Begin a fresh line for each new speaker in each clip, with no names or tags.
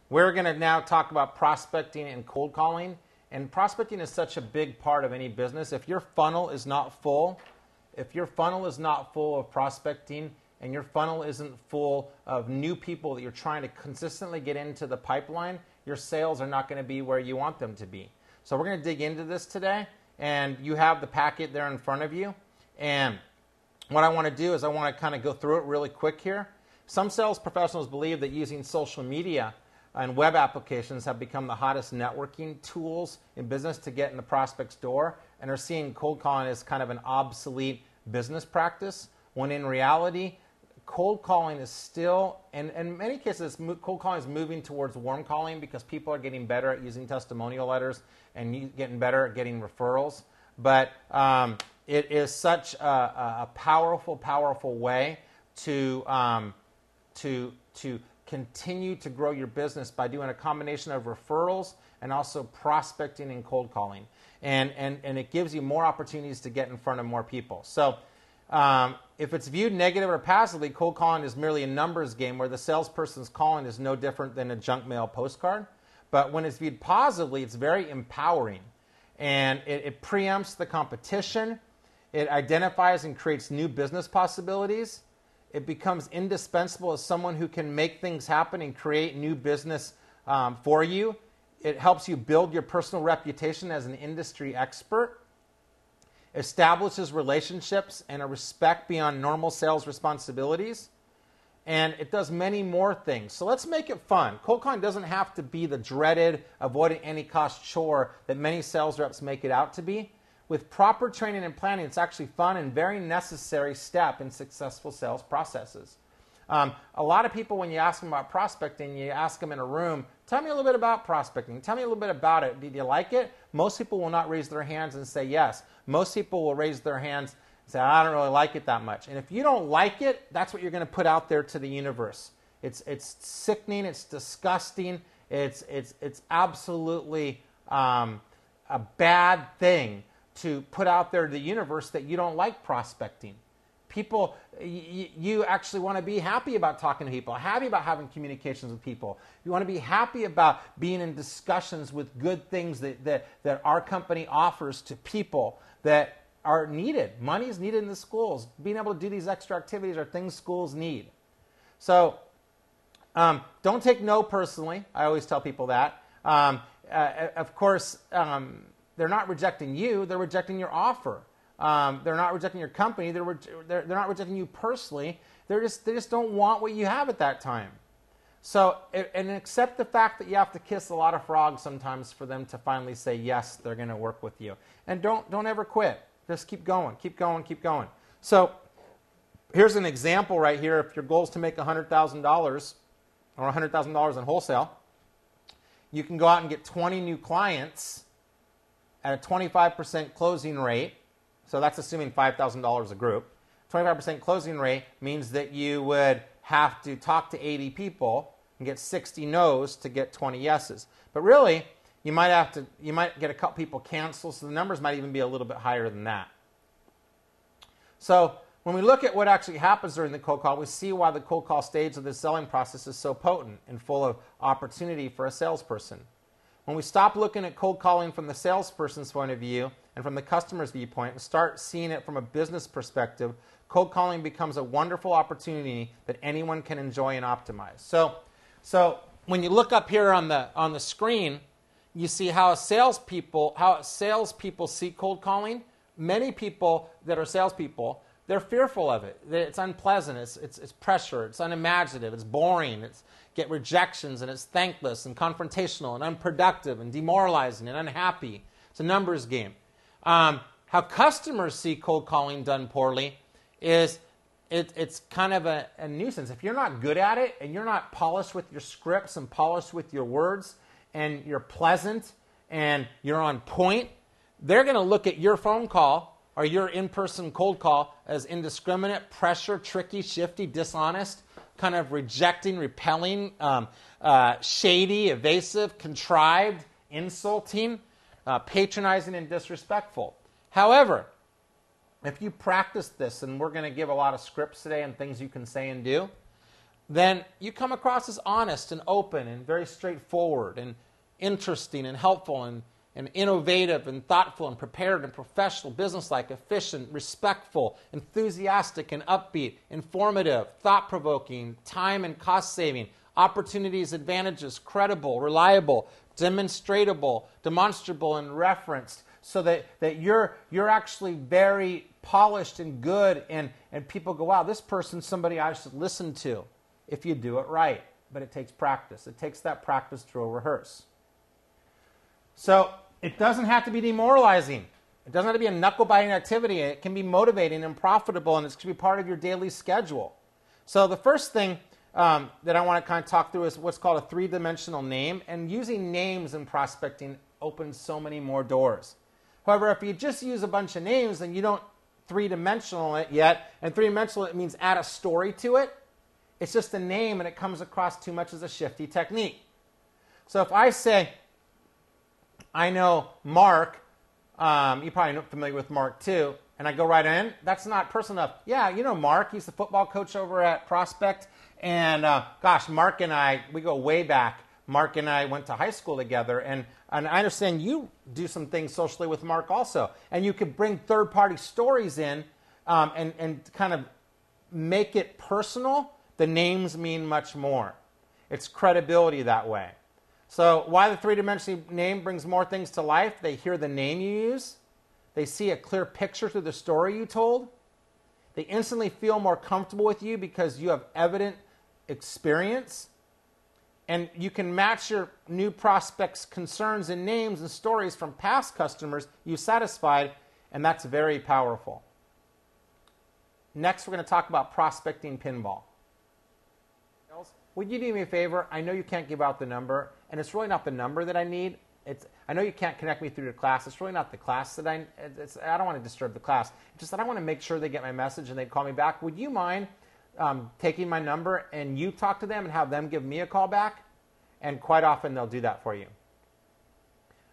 We're going to now talk about prospecting and cold calling. And prospecting is such a big part of any business. If your funnel is not full, of prospecting, and your funnel isn't full of new people that you're trying to consistently get into the pipeline, your sales are not going to be where you want them to be. So we're going to dig into this today, and you have the packet there in front of you. And what I want to do is I want to kind of go through it really quick here. Some sales professionals believe that using social media and web applications have become the hottest networking tools in business to get in the prospect's door, and are seeing cold calling as kind of an obsolete business practice, when in reality, cold calling is still, and in many cases, cold calling is moving towards warm calling because people are getting better at using testimonial letters and getting better at getting referrals. But it is such a powerful, powerful way to continue to grow your business by doing a combination of referrals and also prospecting and cold calling. And it gives you more opportunities to get in front of more people. So if it's viewed negative or passively, cold calling is merely a numbers game where the salesperson's calling is no different than a junk mail postcard. But when it's viewed positively, it's very empowering. And it preempts the competition. It identifies and creates new business possibilities. It becomes indispensable as someone who can make things happen and create new business for you. It helps you build your personal reputation as an industry expert. Establishes relationships and a respect beyond normal sales responsibilities. And it does many more things. So let's make it fun. Cold calling doesn't have to be the dreaded, avoiding any cost chore that many sales reps make it out to be. With proper training and planning, it's actually fun and very necessary step in successful sales processes. A lot of people, when you ask them about prospecting, you ask them in a room, tell me a little bit about prospecting. Tell me a little bit about it. Did you like it? Most people will not raise their hands and say yes. Most people will raise their hands and say, I don't really like it that much. And if you don't like it, that's what you're going to put out there to the universe. It's sickening. It's disgusting. It's absolutely a bad thing to put out there to the universe that you don't like prospecting. People, you actually want to be happy about talking to people, happy about having communications with people. You want to be happy about being in discussions with good things that our company offers to people that are needed. Money is needed in the schools. Being able to do these extra activities are things schools need. So don't take no personally. I always tell people that. Of course, they're not rejecting you. They're rejecting your offer. They're not rejecting your company. They're not rejecting you personally. They just don't want what you have at that time. So, and accept the fact that you have to kiss a lot of frogs sometimes for them to finally say yes, they're going to work with you. And don't ever quit. Just keep going, keep going, keep going. So, here's an example right here. If your goal is to make $100,000 or $100,000 in wholesale, you can go out and get 20 new clients at a 25% closing rate. So that's assuming $5,000 a group. 25% closing rate means that you would have to talk to 80 people and get 60 no's to get 20 yeses. But really, you might get a couple people cancel, so the numbers might even be a little bit higher than that. So when we look at what actually happens during the cold call, we see why the cold call stage of the selling process is so potent and full of opportunity for a salesperson. When we stop looking at cold calling from the salesperson's point of view and from the customer's viewpoint and start seeing it from a business perspective, cold calling becomes a wonderful opportunity that anyone can enjoy and optimize. So when you look up here on the screen, you see how salespeople see cold calling. Many people that are salespeople, they're fearful of it. It's unpleasant. It's pressure. It's unimaginative. It's boring. It's get rejections, and it's thankless and confrontational and unproductive and demoralizing and unhappy. It's a numbers game. How customers see cold calling done poorly is it's kind of a nuisance. If you're not good at it and you're not polished with your scripts and polished with your words and you're pleasant and you're on point, they're going to look at your phone call or your in-person cold call as indiscriminate, pressure, tricky, shifty, dishonest, kind of rejecting, repelling, shady, evasive, contrived, insulting, patronizing, and disrespectful. However, if you practice this, and we're going to give a lot of scripts today and things you can say and do, then you come across as honest and open and very straightforward and interesting and helpful and innovative and thoughtful and prepared and professional, businesslike, efficient, respectful, enthusiastic and upbeat, informative, thought-provoking, time and cost-saving, opportunities, advantages, credible, reliable, demonstrable, and referenced, so that you're actually very polished and good, and people go, wow, this person's somebody I should listen to if you do it right. But it takes practice. It takes that practice to rehearse. So it doesn't have to be demoralizing. It doesn't have to be a knuckle-biting activity. It can be motivating and profitable, and it's going to be part of your daily schedule. So the first thing that I want to kind of talk through is what's called a three-dimensional name, and using names in prospecting opens so many more doors. However, if you just use a bunch of names and you don't three-dimensional it yet, and three-dimensional it means add a story to it, it's just a name and it comes across too much as a shifty technique. So if I say, I know Mark, you're probably not familiar with Mark too, and I go right in, that's not personal enough. Yeah, you know Mark, he's the football coach over at Prospect, and gosh, Mark and I, we go way back. Mark and I went to high school together, and I understand you do some things socially with Mark also, and you could bring third-party stories in and kind of make it personal. The names mean much more. It's credibility that way. So why the three-dimensional name brings more things to life? They hear the name you use. They see a clear picture through the story you told. They instantly feel more comfortable with you because you have evident experience. And you can match your new prospects' concerns and names and stories from past customers you satisfied, and that's very powerful. Next, we're going to talk about prospecting pinball. Would you do me a favor? I know you can't give out the number, and it's really not the number that I need. I know you can't connect me through your class. It's really not the class that I don't want to disturb the class. It's just that I want to make sure they get my message and they call me back. Would you mind taking my number and you talk to them and have them give me a call back? And quite often they'll do that for you.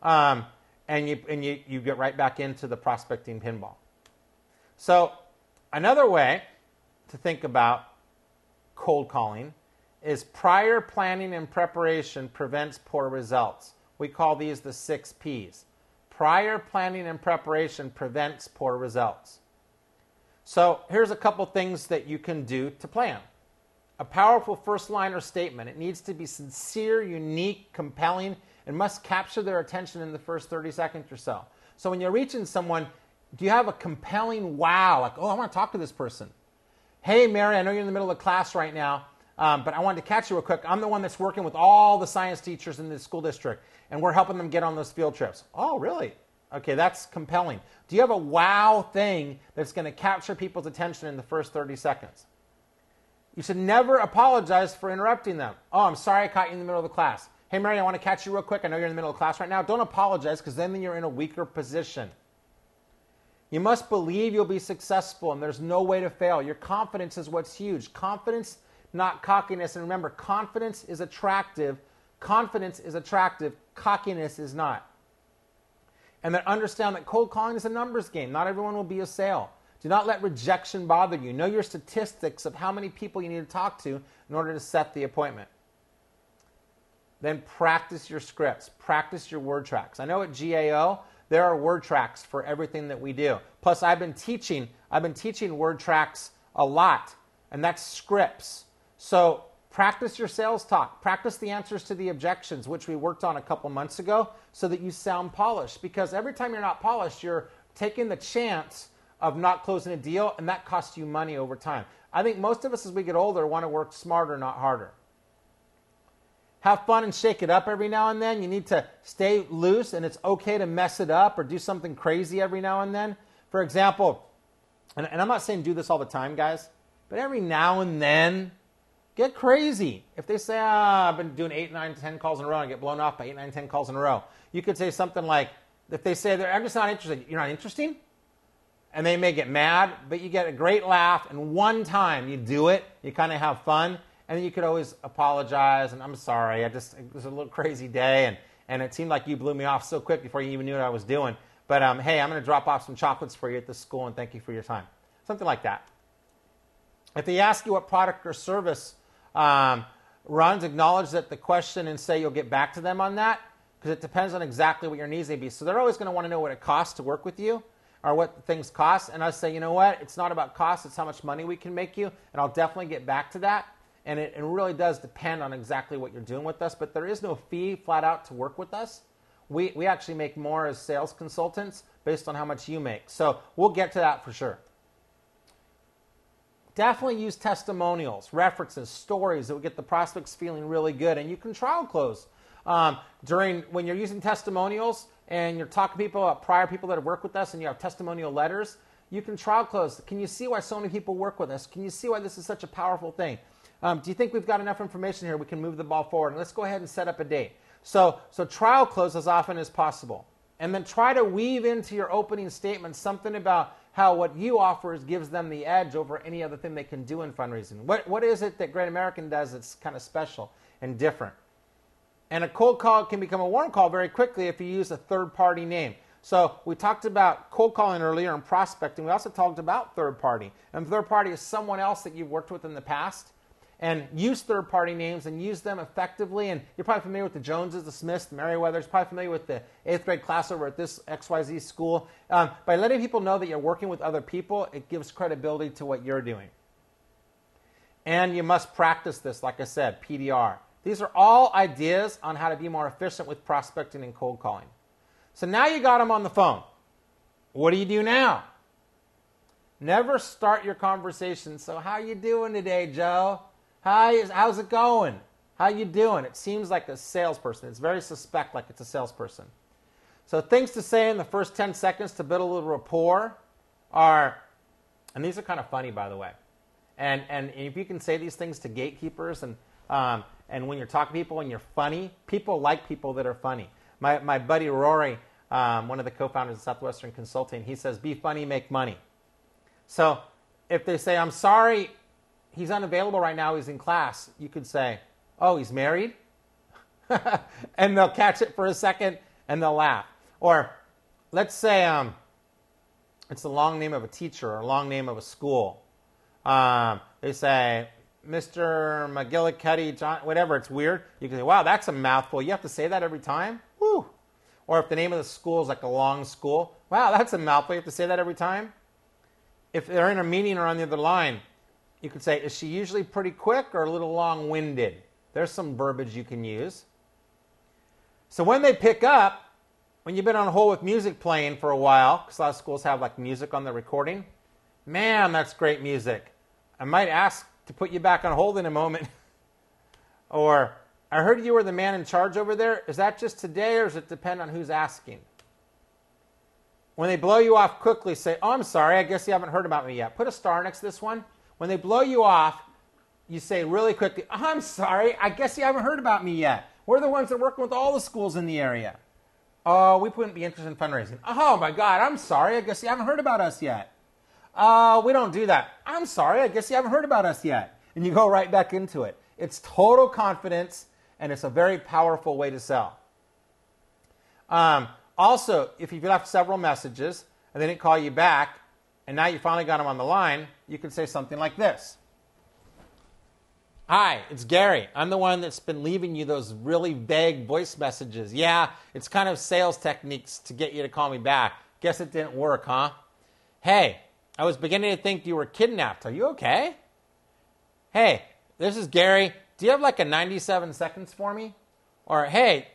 And you get right back into the prospecting pinball. So another way to think about cold calling is prior planning and preparation prevents poor results. We call these the 6 Ps. Prior planning and preparation prevents poor results. So here's a couple things that you can do to plan. A powerful first line or statement. It needs to be sincere, unique, compelling, and must capture their attention in the first 30 seconds or so. So when you're reaching someone, do you have a compelling wow? Like, oh, I want to talk to this person. Hey, Mary, I know you're in the middle of class right now, but I wanted to catch you real quick. I'm the one that's working with all the science teachers in the school district, and we're helping them get on those field trips. Oh, really? Okay, that's compelling. Do you have a wow thing that's going to capture people's attention in the first 30 seconds? You should never apologize for interrupting them. Oh, I'm sorry I caught you in the middle of the class. Hey, Mary, I want to catch you real quick. I know you're in the middle of class right now. Don't apologize, because then you're in a weaker position. You must believe you'll be successful, and there's no way to fail. Your confidence is what's huge. Confidence, not cockiness. And remember, confidence is attractive. Confidence is attractive. Cockiness is not. And then understand that cold calling is a numbers game. Not everyone will be a sale. Do not let rejection bother you. Know your statistics of how many people you need to talk to in order to set the appointment. Then practice your scripts. Practice your word tracks. I know at GAO, there are word tracks for everything that we do. Plus, I've been teaching word tracks a lot, and that's scripts. So practice your sales talk. Practice the answers to the objections, which we worked on a couple months ago, so that you sound polished. Because every time you're not polished, you're taking the chance of not closing a deal, and that costs you money over time. I think most of us as we get older want to work smarter, not harder. Have fun and shake it up every now and then. You need to stay loose, and it's okay to mess it up or do something crazy every now and then. For example, and I'm not saying do this all the time, guys, but every now and then, get crazy. If they say, I've been doing 8, 9, 10 calls in a row, and I get blown off by 8, 9, 10 calls in a row, you could say something like, if they say, I'm just not interested, you're not interesting? And they may get mad, but you get a great laugh, and one time you do it, you kind of have fun, and then you could always apologize, and I'm sorry, it was a little crazy day, and it seemed like you blew me off so quick before you even knew what I was doing. But hey, I'm going to drop off some chocolates for you at the school, and thank you for your time. Something like that. If they ask you what product or service runs, acknowledge that the question and say you'll get back to them on that, because it depends on exactly what your needs may be. So they're always going to want to know what it costs to work with you, or what things cost. And I say, you know what? It's not about cost. It's how much money we can make you. And I'll definitely get back to that. And it really does depend on exactly what you're doing with us. But there is no fee flat out to work with us. We actually make more as sales consultants based on how much you make. So we'll get to that for sure. Definitely use testimonials, references, stories that will get the prospects feeling really good. And you can trial close. When you're using testimonials and you're talking to people about prior people that have worked with us and you have testimonial letters, you can trial close. Can you see why so many people work with us? Can you see why this is such a powerful thing? Do you think we've got enough information here we can move the ball forward? And let's go ahead and set up a date. So trial close as often as possible. And then try to weave into your opening statement something about how what you offer gives them the edge over any other thing they can do in fundraising. What is it that Great American does that's kind of special and different? And a cold call can become a warm call very quickly if you use a third-party name. So we talked about cold calling earlier and prospecting. We also talked about third-party. And third-party is someone else that you've worked with in the past. And use third-party names and use them effectively. And you're probably familiar with the Joneses, the Smiths, the Merriweathers. Probably familiar with the 8th grade class over at this XYZ school. By letting people know that you're working with other people, it gives credibility to what you're doing. And you must practice this, like I said, PDR. These are all ideas on how to be more efficient with prospecting and cold calling. So now you got them on the phone. What do you do now? Never start your conversation. So how you doing today, Joe? How's it going? How you doing? It seems like a salesperson. It's very suspect like it's a salesperson. So things to say in the first 10 seconds to build a little rapport are, and these are kind of funny, by the way. And if you can say these things to gatekeepers and when you're talking to people and you're funny, people like people that are funny. My buddy Rory, one of the co-founders of Southwestern Consulting, he says, be funny, make money. So if they say, I'm sorry, he's unavailable right now, he's in class, you could say, oh, he's married? And they'll catch it for a second and they'll laugh. Or let's say it's the long name of a teacher or a long name of a school. They say, Mr. McGillicuddy, John, whatever, it's weird. You can say, wow, that's a mouthful. You have to say that every time? Woo. Or if the name of the school is like a long school, wow, that's a mouthful. You have to say that every time? If they're in a meeting or on the other line, you could say, is she usually pretty quick or a little long-winded? There's some verbiage you can use. So when they pick up, when you've been on hold with music playing for a while, because a lot of schools have like music on the recording, man, that's great music. I might ask to put you back on hold in a moment. Or, I heard you were the man in charge over there. Is that just today or does it depend on who's asking? When they blow you off quickly, say, oh, I'm sorry, I guess you haven't heard about me yet. Put a star next to this one. When they blow you off, you say really quickly, oh, I'm sorry, I guess you haven't heard about me yet. We're the ones that are working with all the schools in the area. Oh, we wouldn't be interested in fundraising. Oh, my God, I'm sorry, I guess you haven't heard about us yet. We don't do that. I'm sorry, I guess you haven't heard about us yet. And you go right back into it. It's total confidence, and it's a very powerful way to sell. Also, if you've left several messages and they didn't call you back, and now you finally got them on the line, you can say something like this. Hi, it's Gary. I'm the one that's been leaving you those really vague voice messages. Yeah, it's kind of sales techniques to get you to call me back. Guess it didn't work, huh? Hey, I was beginning to think you were kidnapped. Are you okay? Hey, this is Gary. Do you have like a 97 seconds for me? Or, hey,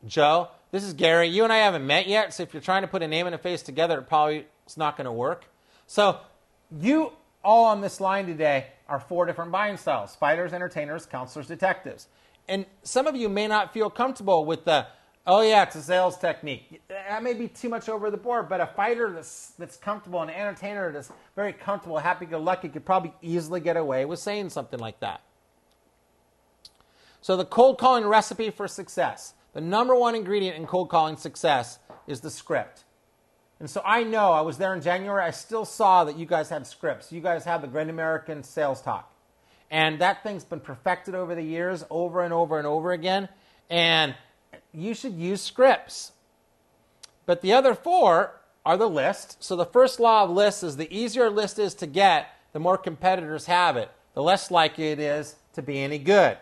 Joe, this is Gary. You and I haven't met yet, so if you're trying to put a name and a face together, it's not going to work. So you all on this line today are 4 different buying styles: fighters, entertainers, counselors, detectives. And some of you may not feel comfortable with the, oh yeah, it's a sales technique. That may be too much over the board, but a fighter that's comfortable, an entertainer that's very comfortable, happy-go-lucky, could probably easily get away with saying something like that. So the cold calling recipe for success. The number one ingredient in cold calling success is the script. And so I know, I was there in January, I still saw that you guys had scripts. You guys had the Great American Sales Talk. And that thing's been perfected over the years, over and over and over again. And you should use scripts. But the other 4 are the list. So the first law of lists is the easier a list is to get, the more competitors have it. The less likely it is to be any good.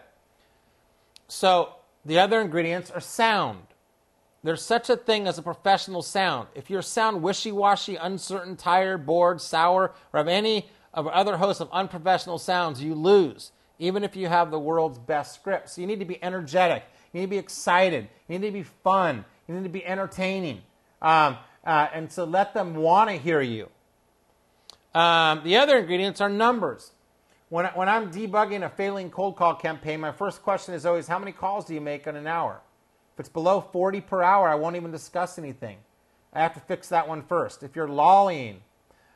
So the other ingredients are sound. There's such a thing as a professional sound. If your sound wishy-washy, uncertain, tired, bored, sour, or have any of other hosts of unprofessional sounds, you lose, even if you have the world's best script. So you need to be energetic. You need to be excited. You need to be fun. You need to be entertaining. And so let them want to hear you. The other ingredients are numbers. When I'm debugging a failing cold call campaign, my first question is always, how many calls do you make in an hour? If it's below 40 per hour, I won't even discuss anything. I have to fix that one first. If you're lollying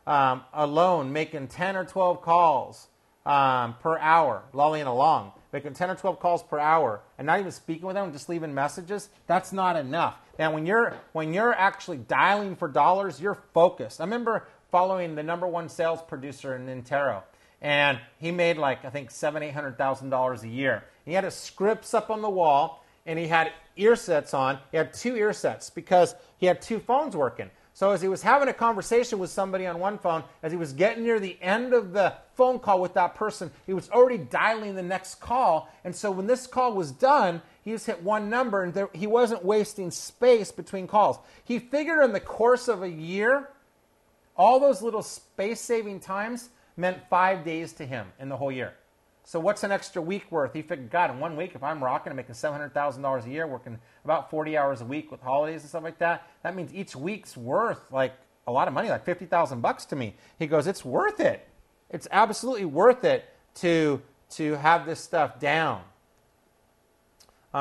alone, making 10 or 12 calls per hour, lollying along, making 10 or 12 calls per hour, and not even speaking with them, just leaving messages, that's not enough. Now, when you're actually dialing for dollars, you're focused. I remember following the #1 sales producer in Nintero, and he made like, I think, $700,000-800,000 a year. He had his scripts up on the wall, and he had ear sets on. He had 2 ear sets because he had 2 phones working. So as he was having a conversation with somebody on one phone, as he was getting near the end of the phone call with that person, he was already dialing the next call. And so when this call was done, he just hit one number, and he wasn't wasting space between calls. He figured in the course of a year, all those little space-saving times meant 5 days to him in the whole year. So what's an extra week worth? He figured, God, in 1 week, if I'm rocking and making $700,000 a year, working about 40 hours a week with holidays and stuff like that, that means each week's worth like a lot of money, like $50,000 to me. He goes, it's worth it. It's absolutely worth it to have this stuff down.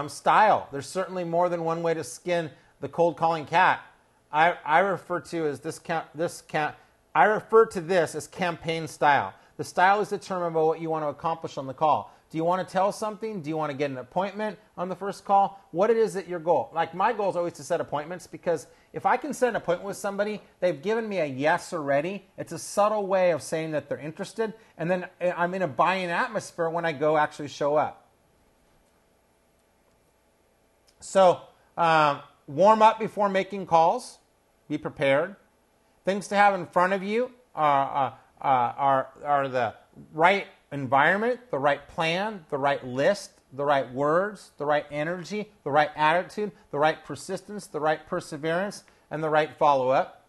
Style. There's certainly more than one way to skin the cold calling cat. I refer to this as campaign style. The style is determined by what you want to accomplish on the call. Do you want to tell something? Do you want to get an appointment on the first call? What it is that your goal? Like my goal is always to set appointments, because if I can set an appointment with somebody, they've given me a yes already. It's a subtle way of saying that they're interested, and then I'm in a buying atmosphere when I go actually show up. So warm up before making calls. Be prepared. Things to have in front of you are the right environment, the right plan, the right list, the right words, the right energy, the right attitude, the right persistence, the right perseverance, and the right follow-up.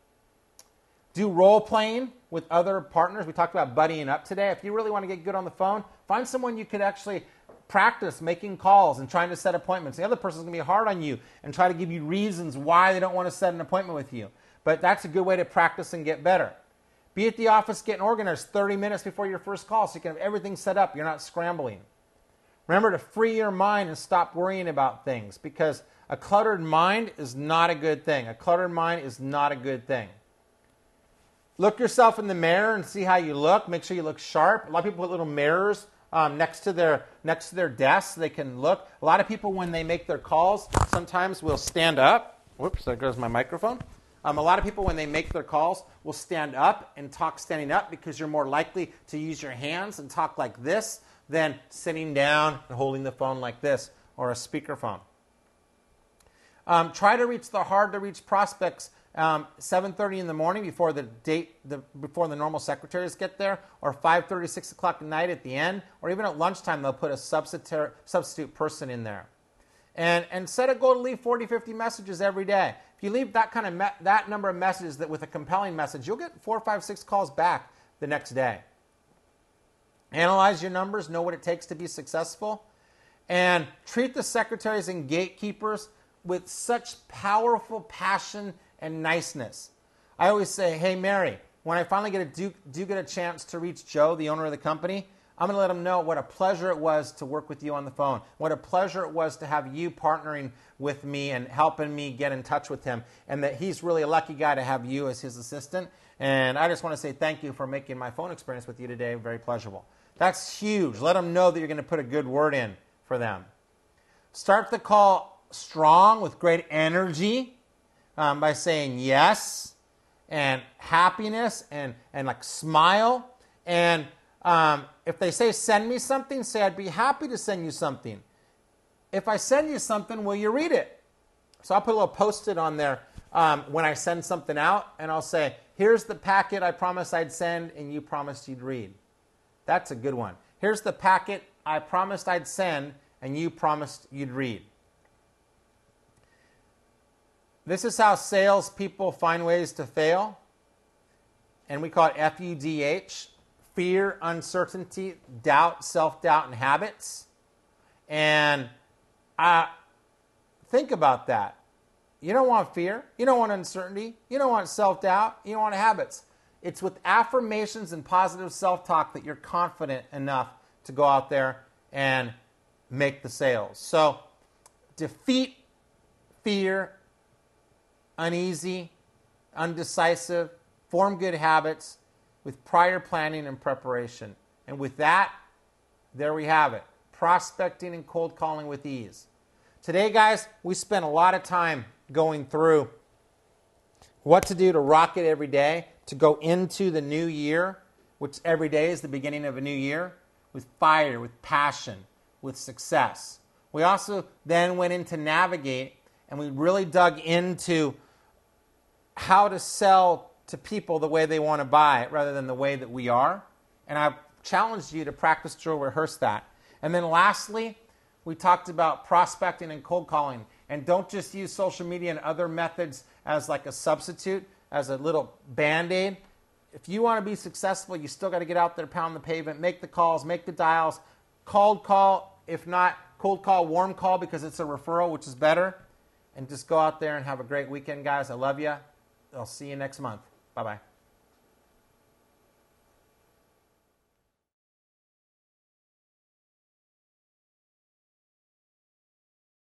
Do role-playing with other partners. We talked about buddying up today. If you really want to get good on the phone, find someone you could actually practice making calls and trying to set appointments. The other person's going to be hard on you and try to give you reasons why they don't want to set an appointment with you. But that's a good way to practice and get better. Be at the office getting organized 30 minutes before your first call so you can have everything set up. You're not scrambling. Remember to free your mind and stop worrying about things, because a cluttered mind is not a good thing. A cluttered mind is not a good thing. Look yourself in the mirror and see how you look. Make sure you look sharp. A lot of people put little mirrors next to their desks so they can look. A lot of people, when they make their calls, sometimes will stand up. Whoops, there goes my microphone. A lot of people, when they make their calls, will stand up and talk standing up, because you're more likely to use your hands and talk like this than sitting down and holding the phone like this, or a speakerphone. Try to reach the hard-to-reach prospects 7:30 in the morning before before the normal secretaries get there, or 5:30, 6 o'clock at night at the end, or even at lunchtime they'll put a substitute person in there. And set a goal to leave 40, 50 messages every day. If you leave that kind of that number of messages with a compelling message, you'll get 4, 5, 6 calls back the next day. Analyze your numbers, know what it takes to be successful, and treat the secretaries and gatekeepers with such powerful passion and niceness. I always say, hey, Mary, when I finally get a chance to reach Joe, the owner of the company, I'm going to let him know what a pleasure it was to work with you on the phone, what a pleasure it was to have you partnering with me and helping me get in touch with him, and that he's really a lucky guy to have you as his assistant. And I just want to say thank you for making my phone experience with you today very pleasurable. That's huge. Let them know that you're going to put a good word in for them. Start the call strong with great energy by saying yes and happiness and like smile. And if they say, send me something, say, I'd be happy to send you something. If I send you something, will you read it? So I'll put a little Post-it on there when I send something out, and I'll say, here's the packet I promised I'd send, and you promised you'd read. That's a good one. Here's the packet I promised I'd send, and you promised you'd read. This is how salespeople find ways to fail. And we call it FUDH, fear, uncertainty, doubt, self-doubt, and habits. And think about that. You don't want fear. You don't want uncertainty. You don't want self-doubt. You don't want habits. It's with affirmations and positive self-talk that you're confident enough to go out there and make the sales. So defeat fear, uneasy, undecisive, form good habits with prior planning and preparation. And with that, there we have it. Prospecting and cold calling with ease. Today, guys, we spent a lot of time going through what to do to rock it every day, to go into the new year, which every day is the beginning of a new year, with fire, with passion, with success. We also then went into navigate, and we really dug into how to sell to people the way they want to buy it rather than the way that we are. And I challenged you to practice, drill, rehearse that. And then lastly, we talked about prospecting and cold calling. And don't just use social media and other methods as like a substitute, as a little Band-Aid. If you want to be successful, you still got to get out there, pound the pavement, make the calls, make the dials, cold call, if not cold call, warm call because it's a referral, which is better. And just go out there and have a great weekend, guys. I love you. I'll see you next month. Bye-bye.